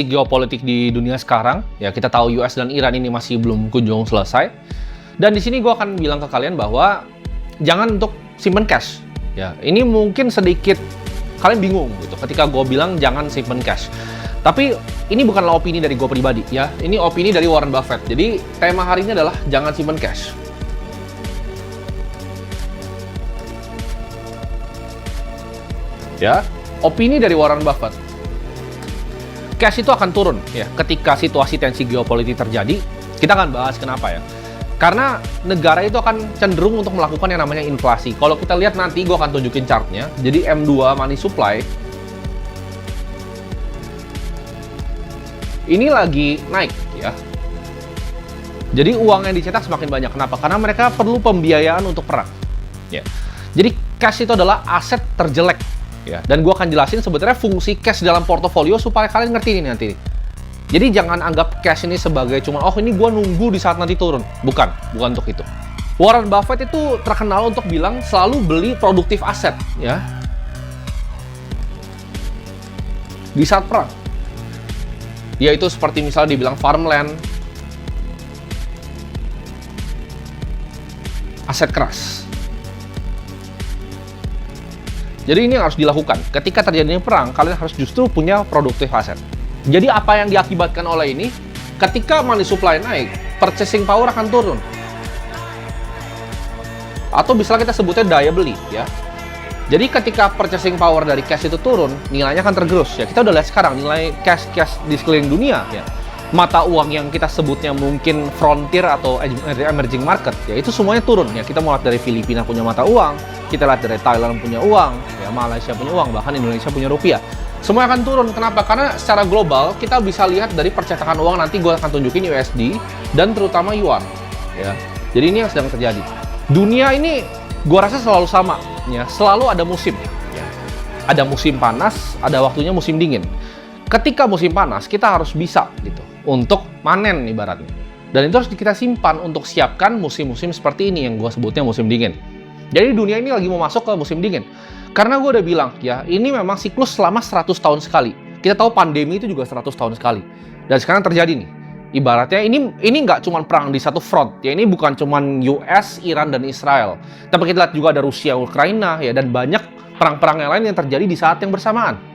Geopolitik di dunia sekarang, ya kita tahu US dan Iran ini masih belum kunjung selesai. Dan di sini gue akan bilang ke kalian bahwa jangan untuk simpen cash. Ya, ini mungkin sedikit kalian bingung gitu ketika gue bilang jangan simpen cash. Tapi ini bukanlah opini dari gue pribadi ya. Ini opini dari Warren Buffett. Jadi tema hari ini adalah jangan simpen cash. Ya, opini dari Warren Buffett. Cash itu akan turun ya ketika situasi tensi geopolitik terjadi. Kita akan bahas kenapa ya. Karena negara itu akan cenderung untuk melakukan yang namanya inflasi. Kalau kita lihat nanti, gue akan tunjukin chartnya. Jadi M2 money supply ini lagi naik ya. Jadi uang yang dicetak semakin banyak. Kenapa? Karena mereka perlu pembiayaan untuk perang. Ya. Jadi cash itu adalah aset terjelek. Ya, dan gue akan jelasin sebenarnya fungsi cash dalam portofolio supaya kalian ngerti ini nanti. Jadi jangan anggap cash ini sebagai cuma ini gue nunggu di saat nanti turun. Bukan untuk itu. Warren Buffett itu terkenal untuk bilang selalu beli produktif aset ya. Di saat perang. Yaitu seperti misalnya dibilang farmland, aset keras. Jadi ini yang harus dilakukan. Ketika terjadinya perang, kalian harus justru punya produktif aset. Jadi apa yang diakibatkan oleh ini? Ketika money supply naik, purchasing power akan turun. Atau bisa kita sebutnya daya beli, ya. Jadi ketika purchasing power dari cash itu turun, nilainya akan tergerus. Ya, kita udah lihat sekarang nilai cash di sekeliling dunia, ya. Mata uang yang kita sebutnya mungkin frontier atau emerging market, ya itu semuanya turun. Ya, kita mulai dari Filipina punya mata uang, kita lihat dari Thailand punya uang, ya Malaysia punya uang, bahkan Indonesia punya rupiah. Semua akan turun. Kenapa? Karena secara global kita bisa lihat dari percetakan uang, nanti gue akan tunjukin USD dan terutama yuan. Ya, jadi ini yang sedang terjadi. Dunia ini gue rasa selalu sama, ya selalu ada musim. Ya. Ada musim panas, ada waktunya musim dingin. Ketika musim panas kita harus bisa gitu untuk manen ibaratnya. Dan itu harus kita simpan untuk siapkan musim-musim seperti ini yang gue sebutnya musim dingin. Jadi dunia ini lagi mau masuk ke musim dingin. Karena gue udah bilang, ya ini memang siklus selama 100 tahun sekali. Kita tahu pandemi itu juga 100 tahun sekali. Dan sekarang terjadi nih. Ibaratnya ini nggak cuma perang di satu front. Ya ini bukan cuma US, Iran, dan Israel. Tapi kita lihat juga ada Rusia, Ukraina, ya dan banyak perang-perang yang lain yang terjadi di saat yang bersamaan.